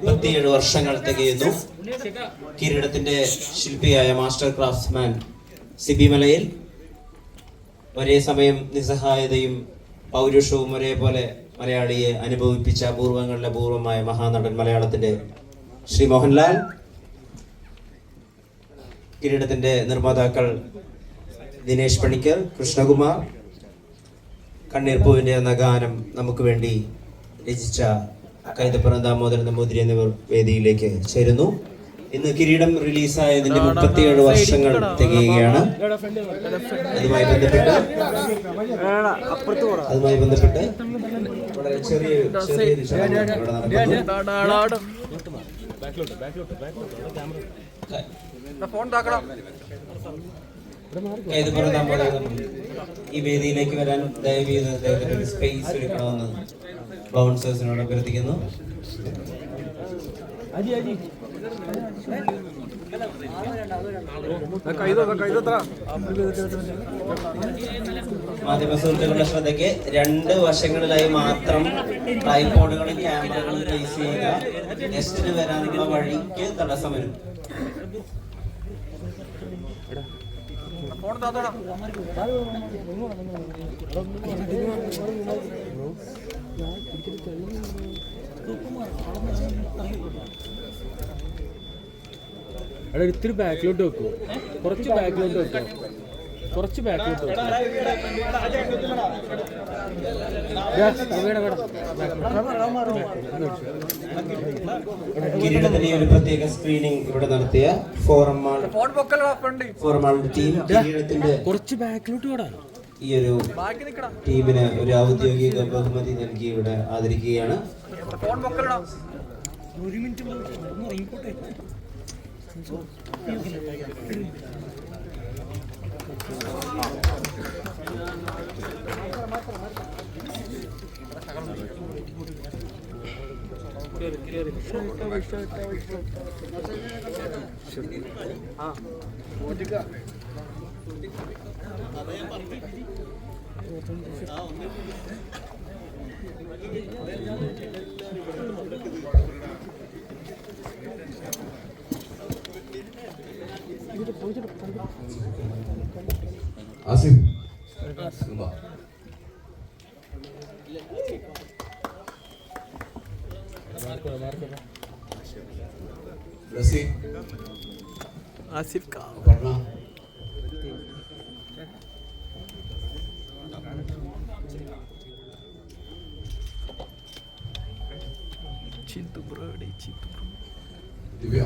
37 വർഷങ്ങൾ തികയുന്നു. കിരീടത്തിന്റെ ശില്പിയായ master craftsman Sibi Malayil ഒരേ സമയം നിസ്സഹായതയും പൗരുഷവും ഒരേപോലെ മലയാളിയെ അനുഭവിപ്പിച്ച അപൂർവങ്ങളിലെ അപൂർവമായ മഹാനടൻ മലയാളത്തിന്റെ ശ്രീ മോഹൻലാൽ. കിരീടത്തിന്റെ നിർമ്മാതാക്കൾ ദിനേശ് പണിക്കർ, കൃഷ്ണകുമാർ. കണ്ണീർപ്പൂവിന്റെ എന്ന ഗാനം നമുക്ക് വേണ്ടി രചിച്ച കൈതപ്പുറം ദാമോദരൻ നമ്പൂതിരി എന്നിവർ വേദിയിലേക്ക് ചേരുന്നു. ഇന്ന് കിരീടം റിലീസായതിന്റെ 37 വർഷങ്ങൾ തികയുകയാണ്. അതുമായി ബന്ധപ്പെട്ട് വളരെ ചെറിയൊരു ചടങ്ങ് ഇവിടെ നടക്കുന്നു. ഈ വേദിയിലേക്ക് വരാൻ ദയവ് ചെയ്ത് സ്പേസ് ഒരുക്കണമെന്ന് ബൗൺസേഴ്സിനോട് അഭ്യർത്ഥിക്കുന്നു. മാധ്യമ സുഹൃത്തുക്കളുടെ ശ്രദ്ധയ്ക്ക് 2 വശങ്ങളിലായി മാത്രം ട്രൈപോഡുകളും ക്യാമറകളും പ്ലേസ് ചെയ്യുക. ഗസ്റ്റിന് വരാനുള്ള വഴിക്ക് തടസ്സം വരും. അവിടെ ഇത്തിരി ബാക്കിലോട്ട് വെക്കൂ, കുറച്ച് ബാക്കിലോട്ട് വെക്കോ, കുറച്ച് ബാക്കിലോട്ട് വെക്കോ. കിരീടത്തിന്റെ ഒരു പ്രത്യേക സ്ക്രീനിംഗ് ഇവിടെ നടത്തിയ ഫോറം ടീം കിരീടത്തിന്റെ കുറച്ച് ബാക്കിലോട്ട് കൂടാ ഈ ഒരു ടീമിന് ഒരു ഔദ്യോഗിക ബഹുമതി നൽകി ഇവിടെ ആദരിക്കുകയാണ്. ആസിഫ് ആസിഫ് ദിവ്യ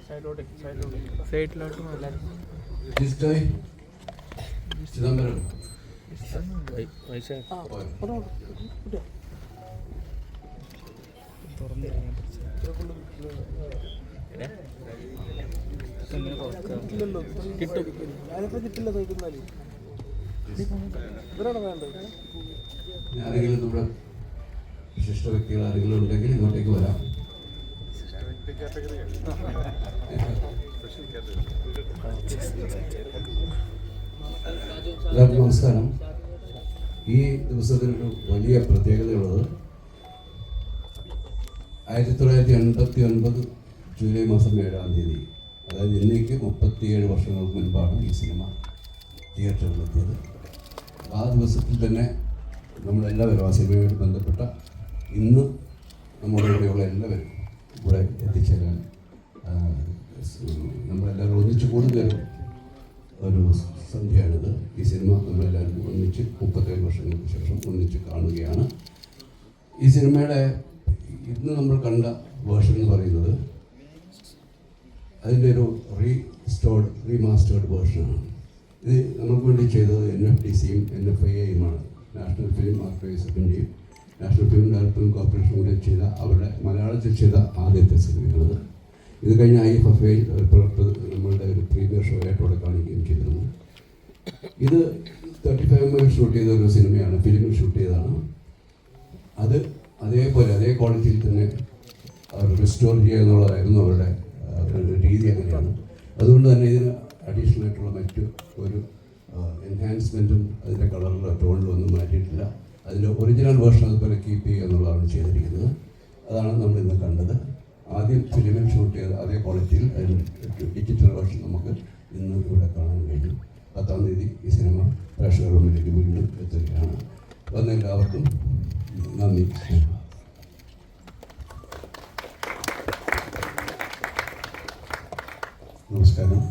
സൈഡിലോട്ട് ചിദംബരം ആരെങ്കിലും നമ്മുടെ വിശിഷ്ട വ്യക്തികൾ ആരെങ്കിലും ഉണ്ടെങ്കിൽ ഇങ്ങോട്ടേക്ക് വരാം. എല്ലാവർക്കും നമസ്കാരം. ഈ ദിവസത്തിനൊരു വലിയ പ്രത്യേകതയുള്ളത് 1989 ജൂലൈ മാസം 7-ാം തീയതി, അതായത് ഇന്നേക്ക് 37 വർഷങ്ങൾക്ക് മുൻപാണ് ഈ സിനിമ തിയേറ്ററിലെത്തിയത്. ആ ദിവസത്തിൽ തന്നെ നമ്മളെല്ലാവരും ആ സിനിമയുമായിട്ട് ബന്ധപ്പെട്ട ഇന്ന് നമ്മുടെ ഇവിടെയുള്ള എല്ലാവരും ഇവിടെ എത്തിച്ചേരാൻ നമ്മളെല്ലാവരും ഒന്നിച്ച് കൂടുന്ന ഒരു സന്ധ്യയാണിത്. ഈ സിനിമ നമ്മളെല്ലാവരും ഒന്നിച്ച് 37 വർഷങ്ങൾക്ക് ശേഷം ഒന്നിച്ച് കാണുകയാണ്. ഈ സിനിമയുടെ ഇന്ന് നമ്മൾ കണ്ട വേർഷൻ എന്ന് പറയുന്നത് അതിൻ്റെ ഒരു റീമാസ്റ്റേർഡ് വേർഷനാണ്. ഇത് നമുക്ക് വേണ്ടി ചെയ്തത് NFDCയും NFIAയുമാണ്, നാഷണൽ ഫിലിം ആർക്കൈവ്സ് ഓഫ് ഇന്ത്യയും നാഷണൽ ഫിലിം ഡെവലപ്മെൻറ്റ് കോർപ്പറേഷൻ കൂടെ ചെയ്ത അവരുടെ മലയാളത്തിൽ ചെയ്ത ആദ്യത്തെ സിനിമയാണത്. ഇത് കഴിഞ്ഞ IFFI നമ്മളുടെ ഒരു പ്രീമിയർ ഷോ ആയിട്ട് അവിടെ കാണിക്കുകയും ചെയ്തിരുന്നു. ഇത് 35 മിനിറ്റ് ഷൂട്ട് ചെയ്ത ഒരു സിനിമയാണ്, ഫിലിമിൽ ഷൂട്ട് ചെയ്തതാണ്. അത് അതേപോലെ അതേ ക്വാളിറ്റിയിൽ തന്നെ അവർ റിസ്റ്റോർ ചെയ്യുക എന്നുള്ളതായിരുന്നു അവരുടെ ഒരു രീതി അങ്ങനെയാണ്. അതുകൊണ്ട് തന്നെ ഇതിന് അഡീഷണൽ ആയിട്ടുള്ള മറ്റു ഒരു എൻഹാൻസ്മെൻറ്റും അതിൻ്റെ കളറിലോ ടോണിലോ ഒന്നും മാറ്റിയിട്ടില്ല. അതിൻ്റെ ഒറിജിനൽ വേർഷൻ അതുപോലെ കീപ്പ് ചെയ്യുക എന്നുള്ളതാണ് ചെയ്തിരിക്കുന്നത്. അതാണ് നമ്മൾ ഇന്ന് കണ്ടത്. ആദ്യം ഫിലിമിൽ ഷൂട്ട് ചെയ്ത അതേ ക്വാളിറ്റിയിൽ അതിന് ഡിജിറ്റൽ വേർഷൻ നമുക്ക് ഇന്ന് ഇവിടെ കാണാൻ കഴിഞ്ഞു. 10-ാം തീയതി ഈ സിനിമ പ്രേക്ഷകരുടെ മുന്നിലേക്ക് വീണ്ടും എത്തുകയാണ്. വന്ന എല്ലാവർക്കും നന്ദി. നമസ്കാരം.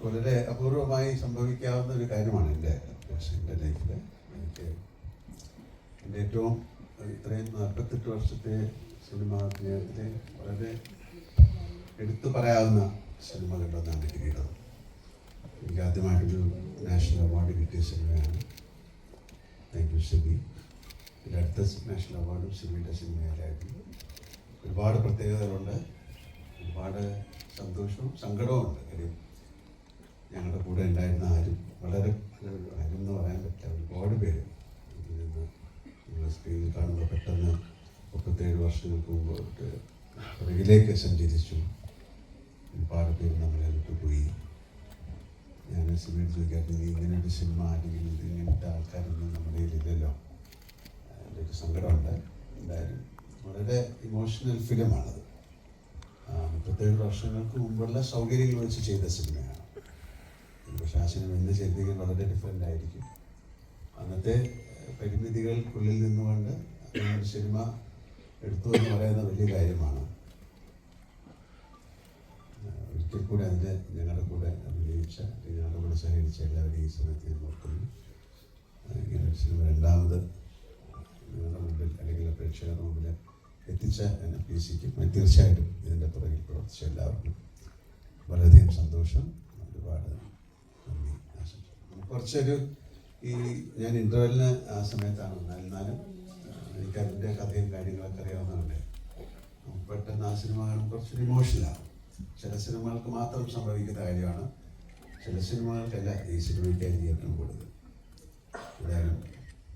വളരെ അപൂർവമായി സംഭവിക്കാവുന്ന ഒരു കാര്യമാണ് എൻ്റെ ലൈഫിൽ. എനിക്ക് എൻ്റെ ഏറ്റവും ഇത്രയും 48 വർഷത്തെ സിനിമാ ജീവിതത്തിൽ വളരെ എടുത്തു പറയാവുന്ന സിനിമകളിലൊന്നാണ് കിരീടം. എനിക്ക് ആദ്യമായിട്ടൊരു നാഷണൽ അവാർഡ് കിട്ടിയ സിനിമയാണ്. Thank you Sibi. എൻ്റെ അടുത്ത നാഷണൽ അവാർഡും സിബിയുടെ സിനിമയിലായിരുന്നു. ഒരുപാട് പ്രത്യേകതകളുണ്ട്, ഒരുപാട് സന്തോഷവും സങ്കടവും ഉണ്ട്. കാര്യം ഞങ്ങളുടെ കൂടെ ഉണ്ടായിരുന്ന ആരും വളരെ ആരും എന്ന് പറയാൻ പറ്റില്ല, ഒരുപാട് പേര് ഇതിൽ നിന്ന് നിങ്ങൾ സ്ക്രീനിൽ കാണുമ്പോൾ പെട്ടെന്ന് 37 വർഷങ്ങൾക്ക് മുമ്പ് പുറകിലേക്ക് സഞ്ചരിച്ചു. ഒരുപാട് പേര് നമ്മളെ വിട്ടുപോയി. ഞാൻ സിനിമയിൽ ചോദിക്കാത്ത ഇങ്ങനെ ഒരു സിനിമ അല്ലെങ്കിൽ ഇങ്ങനത്തെ ആൾക്കാരൊന്നും നമ്മുടെ കയ്യിലില്ലല്ലോ. എൻ്റെ ഒരു സങ്കടമുണ്ട്. എന്തായാലും വളരെ ഇമോഷണൽ ഫിലിമാണത്. 37 വർഷങ്ങൾക്ക് മുമ്പുള്ള സൗകര്യങ്ങൾ വെച്ച് ചെയ്ത സിനിമയാണ്. പക്ഷേ ആ സിനിമ ഇന്ന് ചെയ്തെങ്കിൽ വളരെ ഡിഫറെൻ്റ് ആയിരിക്കും. അന്നത്തെ പരിമിതികൾക്കുള്ളിൽ നിന്നുകൊണ്ട് ഒരു സിനിമ എടുത്തു എന്ന് പറയുന്ന വലിയ കാര്യമാണ്. ഒരിക്കൽ കൂടെ അതിൻ്റെ ഞങ്ങളുടെ കൂടെ അഭിനയിച്ച, ഞങ്ങളുടെ കൂടെ സഹകരിച്ച എല്ലാവരെയും ഈ സമയത്ത് ഞാൻ ഓർക്കുന്നു. ഇങ്ങനെ ഒരു സിനിമ രണ്ടാമത് നിങ്ങളുടെ മുമ്പിൽ അല്ലെങ്കിൽ പ്രേക്ഷകരുടെ മുമ്പിൽ എത്തിച്ച NFDCക്കും തീർച്ചയായിട്ടും ഇതിൻ്റെ പുറകിൽ പ്രവർത്തിച്ച എല്ലാവർക്കും വളരെയധികം സന്തോഷം. ഒരുപാട് നന്ദി ആശംസിക്കുന്നു. കുറച്ചൊരു ഞാൻ ഇൻ്റർവെല്ലിന് ആ സമയത്താണ് എന്നാലും എനിക്ക് അതിൻ്റെ കഥയും കാര്യങ്ങളൊക്കെ അറിയാവുന്നതുകൊണ്ട് പെട്ടെന്ന് ആ സിനിമ കാണുമ്പോൾ കുറച്ചൊരു ഇമോഷണലാകും. ചില സിനിമകൾക്ക് മാത്രം സംഭവിക്കുന്ന കാര്യമാണ്, ചില സിനിമകൾക്കല്ല. ഈ സിനിമയ്ക്കായിരിക്കും ഏറ്റവും കൂടുതൽ. ഏതായാലും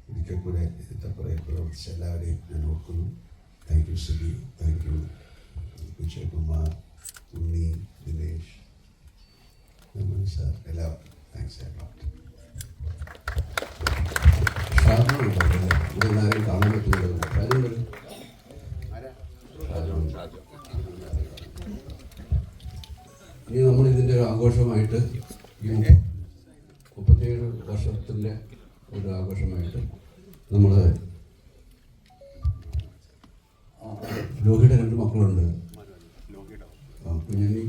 ഒരിക്കൽ കൂടെ ഇതിൻ്റെ പുറകെ പ്രവർത്തിച്ച എല്ലാവരെയും ഞാൻ ഓർക്കുന്നു. Thank you Sibi, thank you Vijayakumar, Unni, Dinesh, sir, എല്ലാവർക്കും താങ്ക്സ് എ ലോട്ട്. ഇവിടെ ആരെയും കാണാൻ പറ്റുന്നത് ഇനി നമ്മളിതിൻ്റെ ഒരു ആഘോഷമായിട്ട് ഈ 37 വർഷത്തിൻ്റെ ഒരു ആഘോഷമായിട്ട് നമ്മൾ ലോഹിയുടെ 2 മക്കളുണ്ട്. കുഞ്ഞനി,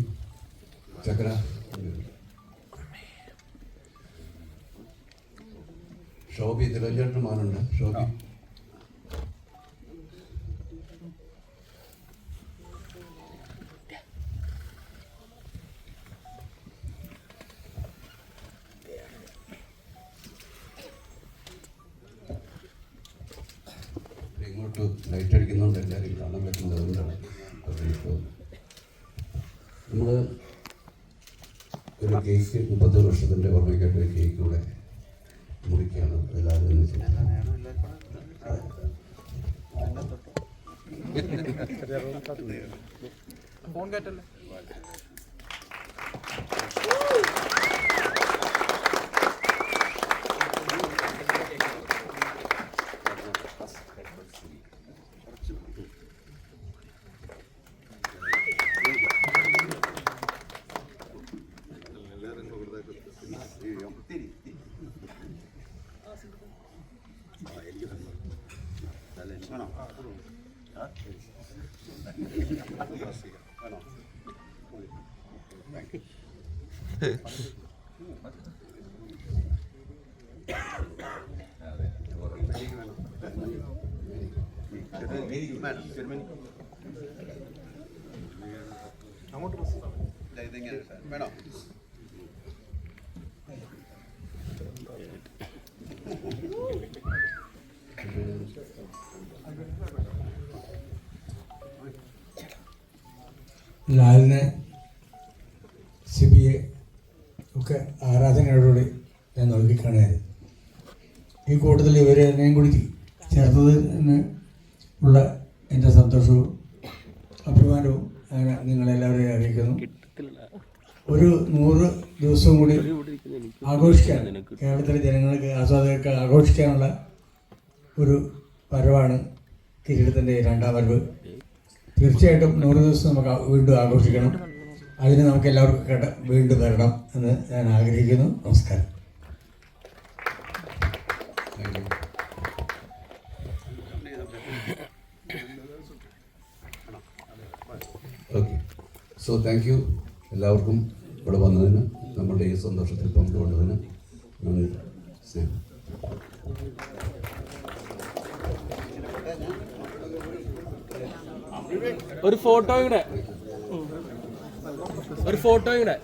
ചക്ര, ഷോബി, തിരുവഞ്ചേട്ടൻ മാനുണ്ട്. ഷോബി ഇങ്ങോട്ട് ലൈറ്റ് അടിക്കുന്നുണ്ട്, എല്ലാവരും കാണാൻ പറ്റുന്നത്. അതുകൊണ്ടാണ് നമ്മൾ ഒരു കേക്ക് 30 വർഷത്തിൻ്റെ ഓർമ്മയ്ക്കായിട്ട് ഒരു കേക്ക് കൂടെ മുറിക്കുകയാണ് എല്ലാവരും. ഫോൺ കേട്ടല്ലേ? വേണോ? ലാലിനെ, സിബിയെ ഒക്കെ ആരാധനയോടുകൂടി ഞാൻ നോക്കിക്കാണുകയായിരുന്നു. ഈ കൂട്ടത്തിൽ ഇവരെ എന്നെയും കൂടി ചേർത്തതിന് ഉള്ള എൻ്റെ സന്തോഷവും അഭിമാനവും നിങ്ങളെല്ലാവരെയും അറിയിക്കുന്നു. ഒരു 100 ദിവസവും കൂടി ആഘോഷിക്കാൻ കേരളത്തിലെ ജനങ്ങൾക്ക് ആസ്വാദകർക്ക് ആഘോഷിക്കാനുള്ള ഒരു വരവാണ് കിരീടത്തിൻ്റെ 2ാം വരവ്. തീർച്ചയായിട്ടും 100 ദിവസം നമുക്ക് വീണ്ടും ആഘോഷിക്കണം. അതിന് നമുക്ക് എല്ലാവർക്കും വീണ്ടും വരണം എന്ന് ഞാൻ ആഗ്രഹിക്കുന്നു. നമസ്കാരം. ഓക്കെ, സോ താങ്ക് യു എല്ലാവർക്കും ഇവിടെ വന്നതിന്, നമ്മളുടെ ഈ സന്തോഷത്തിൽ പങ്കുകൊണ്ടതിന് നന്ദി, സ്നേഹം. ഒരു ഫോട്ടോയും കൂടെ, ഒരു ഫോട്ടോയും കൂടെ.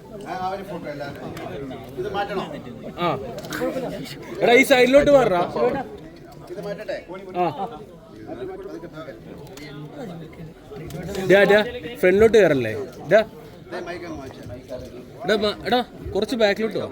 ആ എടാ ഈ സൈഡിലോട്ട് മാറാ. ആ ഫ്രണ്ടിലോട്ട് കയറല്ലേ. എടാ കുറച്ച് ബാക്കിലോട്ട് വാ.